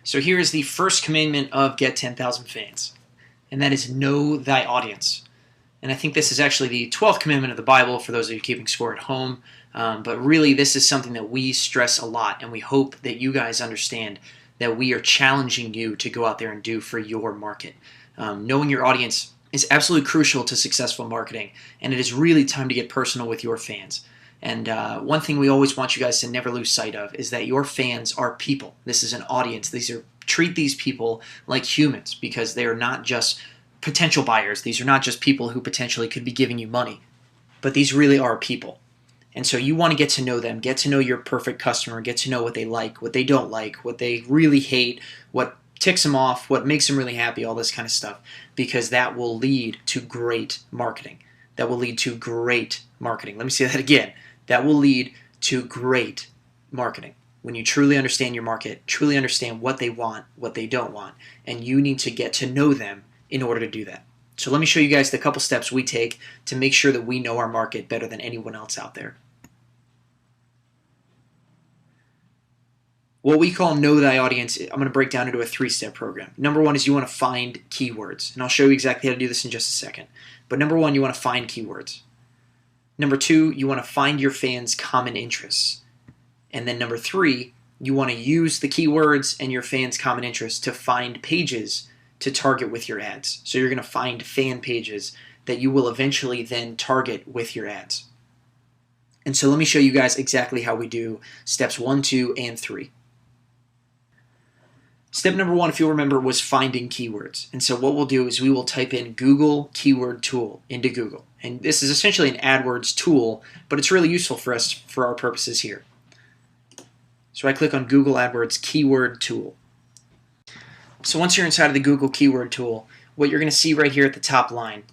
So here is the first commandment of Get 10,000 Fans, and that is know thy audience. And I think this is actually the 12th commandment of the Bible for those of you keeping score at home. But really, this is something that we stress a lot, and we hope that you guys understand that we are challenging you to go out there and do for your market. Knowing your audience is absolutely crucial to successful marketing, and it is really time to get personal with your fans. And one thing we always want you guys to never lose sight of is that your fans are people. This is an audience. Treat these people like humans, because they are not just potential buyers. These are not just people who potentially could be giving you money, but these really are people. And so you want to get to know them, get to know your perfect customer, get to know what they like, what they don't like, what they really hate, what ticks them off, what makes them really happy, all this kind of stuff, because that will lead to great marketing. That will lead to great marketing. Let me say that again. That will lead to great marketing. When you truly understand your market, truly understand what they want, what they don't want, and you need to get to know them in order to do that. So let me show you guys the couple steps we take to make sure that we know our market better than anyone else out there. What we call Know Thy Audience, I'm going to break down into a 3-step program. Number 1 is you want to find keywords, and I'll show you exactly how to do this in just a second. But number 1, you want to find keywords. Number 2, you want to find your fans' common interests. And then number 3, you want to use the keywords and your fans' common interests to find pages to target with your ads. So you're going to find fan pages that you will eventually then target with your ads. And so let me show you guys exactly how we do steps 1, 2, and 3. Step number 1, if you'll remember, was finding keywords. And so what we'll do is we will type in Google Keyword Tool into Google. And this is essentially an AdWords tool, but it's really useful for us for our purposes here. So I click on Google AdWords Keyword Tool. So once you're inside of the Google Keyword Tool, what you're going to see right here at the top line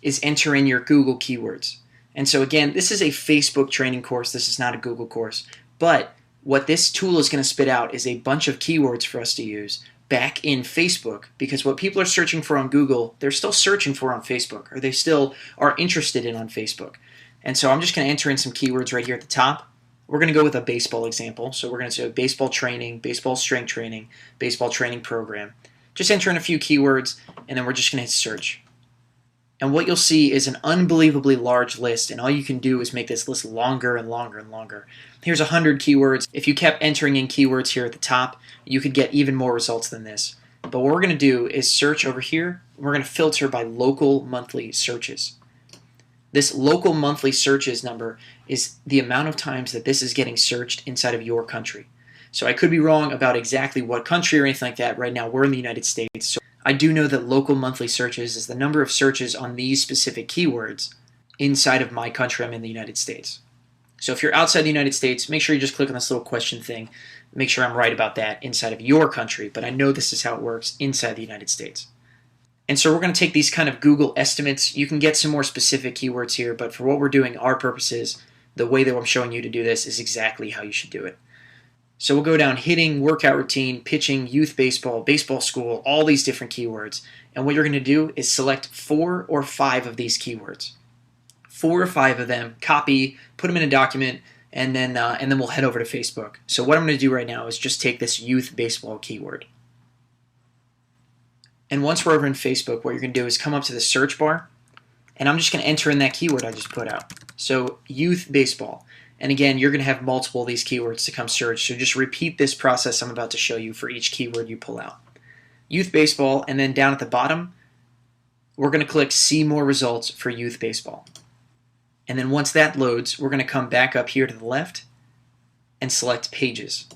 is enter in your Google keywords. And so again, this is a Facebook training course. This is not a Google course. But what this tool is going to spit out is a bunch of keywords for us to use back in Facebook, because what people are searching for on Google, they're still searching for on Facebook, or they still are interested in on Facebook. And so I'm just going to enter in some keywords right here at the top. We're going to go with a baseball example. So we're going to say baseball training, baseball strength training, baseball training program. Just enter in a few keywords, and then we're just going to hit search. And what you'll see is an unbelievably large list, and all you can do is make this list longer and longer and longer. Here's 100 keywords. If you kept entering in keywords here at the top, you could get even more results than this. But what we're going to do is search over here. We're going to filter by local monthly searches. This local monthly searches number is the amount of times that this is getting searched inside of your country. So I could be wrong about exactly what country or anything like that. Right now we're in the United States. So I do know that local monthly searches is the number of searches on these specific keywords inside of my country. I'm in the United States. So if you're outside the United States, make sure you just click on this little question thing. Make sure I'm right about that inside of your country, but I know this is how it works inside the United States. And so we're going to take these kind of Google estimates. You can get some more specific keywords here, but for what we're doing, our purposes, the way that I'm showing you to do this is exactly how you should do it. So we'll go down hitting, workout routine, pitching, youth baseball, baseball school, all these different keywords. And what you're going to do is select 4 or 5 of these keywords. 4 or 5 of them, copy, put them in a document, and then we'll head over to Facebook. So what I'm going to do right now is just take this youth baseball keyword. And once we're over in Facebook, what you're going to do is come up to the search bar, and I'm just going to enter in that keyword I just put out. So youth baseball. And again, you're going to have multiple of these keywords to come search, so just repeat this process I'm about to show you for each keyword you pull out. Youth baseball, and then down at the bottom, we're going to click See More Results for youth baseball. And then once that loads, we're going to come back up here to the left and select Pages.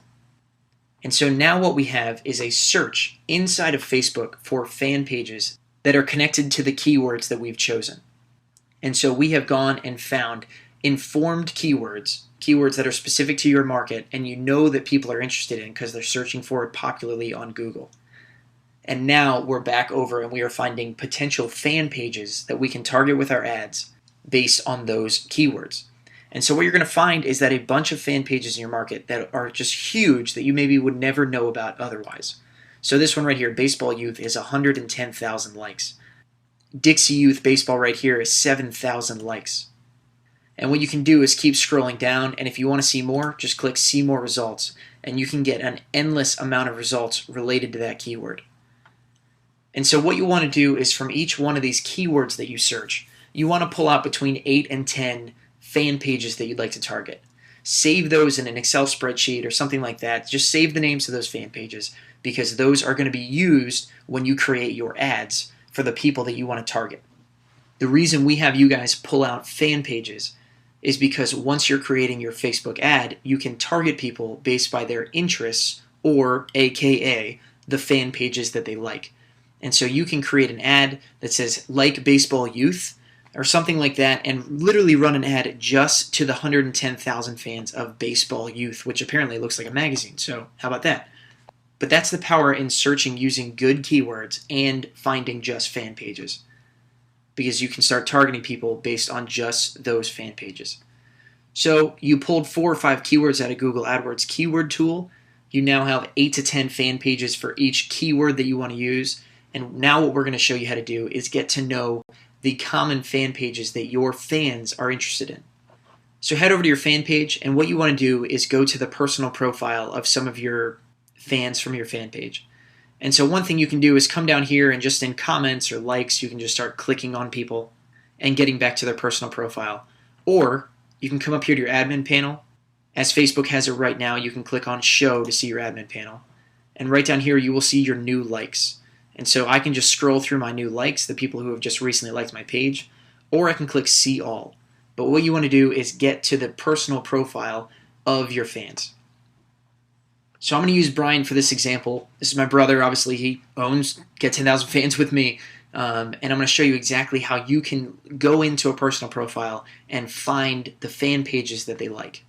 And so now what we have is a search inside of Facebook for fan pages that are connected to the keywords that we've chosen. And so we have gone and found informed keywords, keywords that are specific to your market, and you know that people are interested in because they're searching for it popularly on Google. And now we're back over and we are finding potential fan pages that we can target with our ads based on those keywords. And so what you're going to find is that a bunch of fan pages in your market that are just huge that you maybe would never know about otherwise. So this one right here, Baseball Youth, is 110,000 likes. Dixie Youth Baseball right here is 7,000 likes. And what you can do is keep scrolling down, and if you want to see more, just click see more results, and you can get an endless amount of results related to that keyword. And so what you want to do is from each one of these keywords that you search, you want to pull out between 8 and 10 fan pages that you'd like to target. Save those in an Excel spreadsheet or something like that. Just save the names of those fan pages because those are going to be used when you create your ads for the people that you want to target. The reason we have you guys pull out fan pages is because once you're creating your Facebook ad, you can target people based by their interests or AKA the fan pages that they like. And so you can create an ad that says like baseball youth or something like that and literally run an ad just to the 110,000 fans of Baseball Youth, which apparently looks like a magazine. So how about that? But that's the power in searching using good keywords and finding just fan pages, because you can start targeting people based on just those fan pages. So you pulled 4 or 5 keywords out of Google AdWords keyword tool. You now have 8 to 10 fan pages for each keyword that you want to use. And now what we're going to show you how to do is get to know the common fan pages that your fans are interested in. So head over to your fan page, and what you want to do is go to the personal profile of some of your fans from your fan page. And so one thing you can do is come down here and just in comments or likes, you can just start clicking on people and getting back to their personal profile. Or you can come up here to your admin panel. As Facebook has it right now, you can click on show to see your admin panel. And right down here, you will see your new likes. And so I can just scroll through my new likes, the people who have just recently liked my page, or I can click see all. But what you want to do is get to the personal profile of your fans. So I'm going to use Brian for this example. This is my brother. Obviously, he owns Get 10,000 Fans with me. And I'm going to show you exactly how you can go into a personal profile and find the fan pages that they like.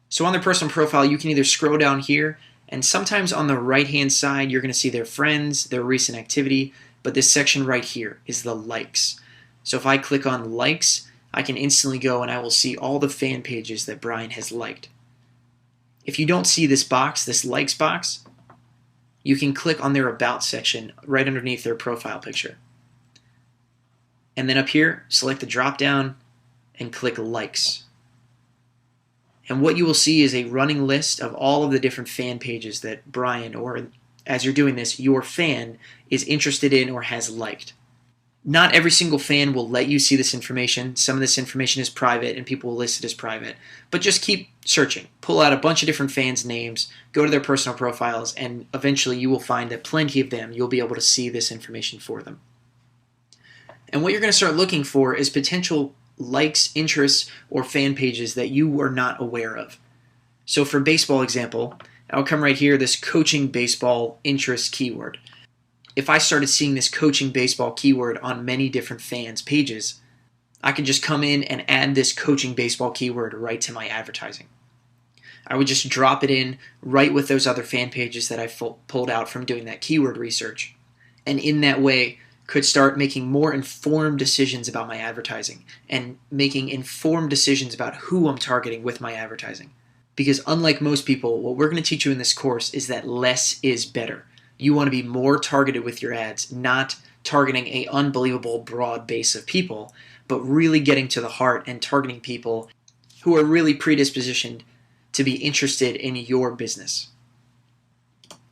So on their personal profile, you can either scroll down here, and sometimes on the right-hand side, you're going to see their friends, their recent activity, but this section right here is the likes. So if I click on likes, I can instantly go and I will see all the fan pages that Brian has liked. If you don't see this box, this likes box, you can click on their about section right underneath their profile picture. And then up here, select the drop down and click likes. And what you will see is a running list of all of the different fan pages that Brian, or as you're doing this, your fan is interested in or has liked. Not every single fan will let you see this information. Some of this information is private and people will list it as private. But just keep searching. Pull out a bunch of different fans' names, go to their personal profiles, and eventually you will find that plenty of them, you'll be able to see this information for them. And what you're going to start looking for is potential likes, interests, or fan pages that you were not aware of. So for baseball example, I'll come right here, this coaching baseball interest keyword. If I started seeing this coaching baseball keyword on many different fans' pages, I could just come in and add this coaching baseball keyword right to my advertising. I would just drop it in right with those other fan pages that I pulled out from doing that keyword research. And in that way, could start making more informed decisions about my advertising and making informed decisions about who I'm targeting with my advertising. Because unlike most people, what we're going to teach you in this course is that less is better. You want to be more targeted with your ads, not targeting an unbelievable broad base of people, but really getting to the heart and targeting people who are really predispositioned to be interested in your business.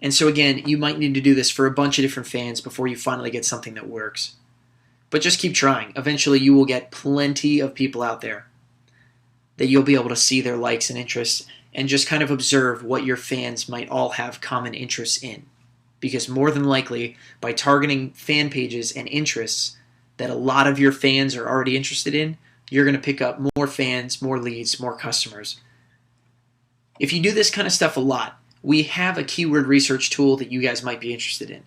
And so again, you might need to do this for a bunch of different fans before you finally get something that works. But just keep trying. Eventually you will get plenty of people out there that you'll be able to see their likes and interests and just kind of observe what your fans might all have common interests in. Because more than likely, by targeting fan pages and interests that a lot of your fans are already interested in, you're going to pick up more fans, more leads, more customers. If you do this kind of stuff a lot, we have a keyword research tool that you guys might be interested in.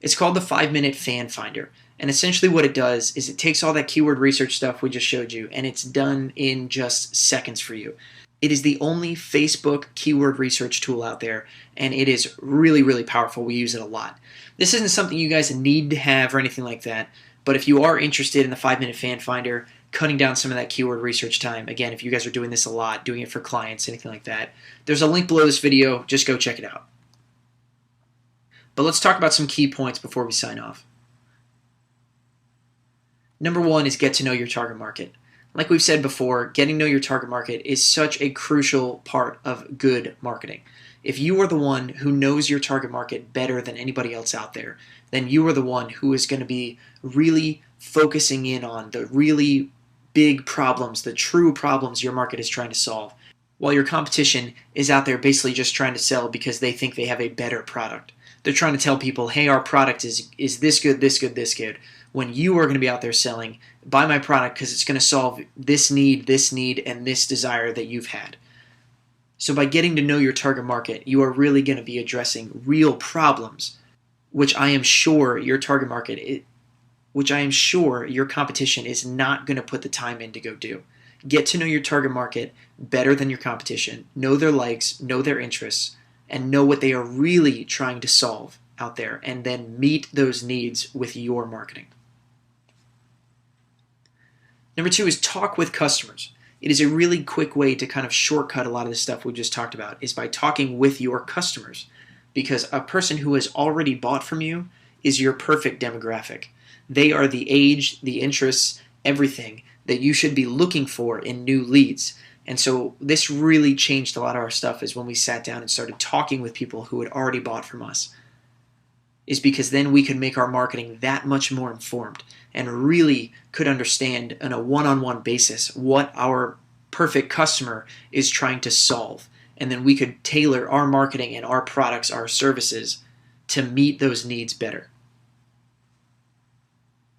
It's called the 5-Minute Fan Finder. And essentially what it does is it takes all that keyword research stuff we just showed you and it's done in just seconds for you. It is the only Facebook keyword research tool out there, and it is really, really powerful. We use it a lot. This isn't something you guys need to have or anything like that, but if you are interested in the 5-Minute Fan Finder, cutting down some of that keyword research time, again, if you guys are doing this a lot, doing it for clients, anything like that, there's a link below this video. Just go check it out. But let's talk about some key points before we sign off. Number one is get to know your target market. Like we've said before, getting to know your target market is such a crucial part of good marketing. If you are the one who knows your target market better than anybody else out there, then you are the one who is going to be really focusing in on the really big problems, the true problems your market is trying to solve, while your competition is out there basically just trying to sell because they think they have a better product. They're trying to tell people, hey, our product is this good, this good, this good, when you are going to be out there selling, buy my product because it's going to solve this need, and this desire that you've had. So by getting to know your target market, you are really going to be addressing real problems, which I am sure your target market, which I am sure your competition is not going to put the time in to go do. Get to know your target market better than your competition, know their likes, know their interests, and know what they are really trying to solve out there, and then meet those needs with your marketing. Number two is talk with customers. It is a really quick way to kind of shortcut a lot of the stuff we just talked about, is by talking with your customers, because a person who has already bought from you is your perfect demographic. They are the age, the interests, everything that you should be looking for in new leads. And so this really changed a lot of our stuff, is when we sat down and started talking with people who had already bought from us, is because then we could make our marketing that much more informed and really could understand on a one-on-one basis what our perfect customer is trying to solve. And then we could tailor our marketing and our products, our services, to meet those needs better.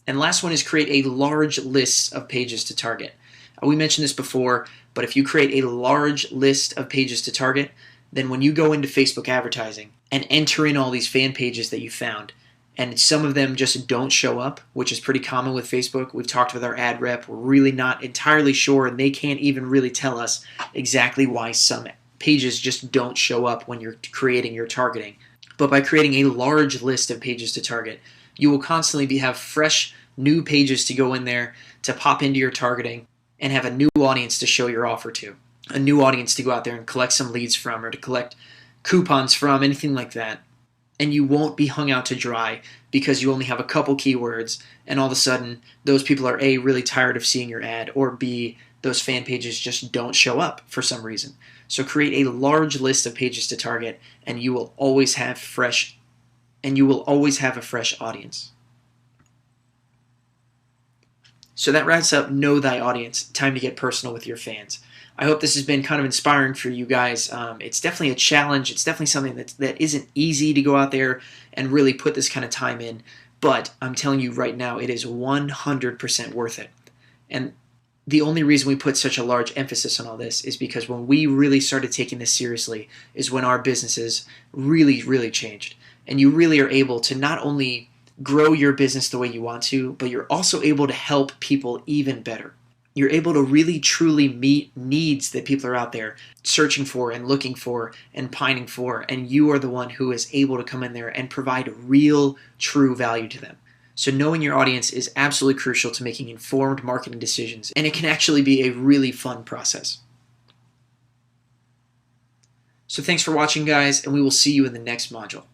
And last one is create a large list of pages to target. We mentioned this before, but if you create a large list of pages to target, then when you go into Facebook advertising and enter in all these fan pages that you found, and some of them just don't show up, which is pretty common with Facebook. We've talked with our ad rep. We're really not entirely sure, and they can't even really tell us exactly why some pages just don't show up when you're creating your targeting. But by creating a large list of pages to target, you will constantly have fresh new pages to go in there to pop into your targeting and have a new audience to show your offer to, a new audience to go out there and collect some leads from, or to collect coupons from, anything like that. And you won't be hung out to dry because you only have a couple keywords, and all of a sudden those people are A, really tired of seeing your ad, or B, those fan pages just don't show up for some reason. So create a large list of pages to target, and you will always have a fresh audience. So that wraps up Know Thy Audience. Time to get personal with your fans. I hope this has been kind of inspiring for you guys. It's definitely a challenge. It's definitely something that isn't easy to go out there and really put this kind of time in. But I'm telling you right now, it is 100% worth it. And the only reason we put such a large emphasis on all this is because when we really started taking this seriously is when our businesses really, really changed. And you really are able to not only grow your business the way you want to, but you're also able to help people even better. You're able to really truly meet needs that people are out there searching for and looking for and pining for, and you are the one who is able to come in there and provide real, true value to them. So knowing your audience is absolutely crucial to making informed marketing decisions, and it can actually be a really fun process. So thanks for watching, guys, and we will see you in the next module.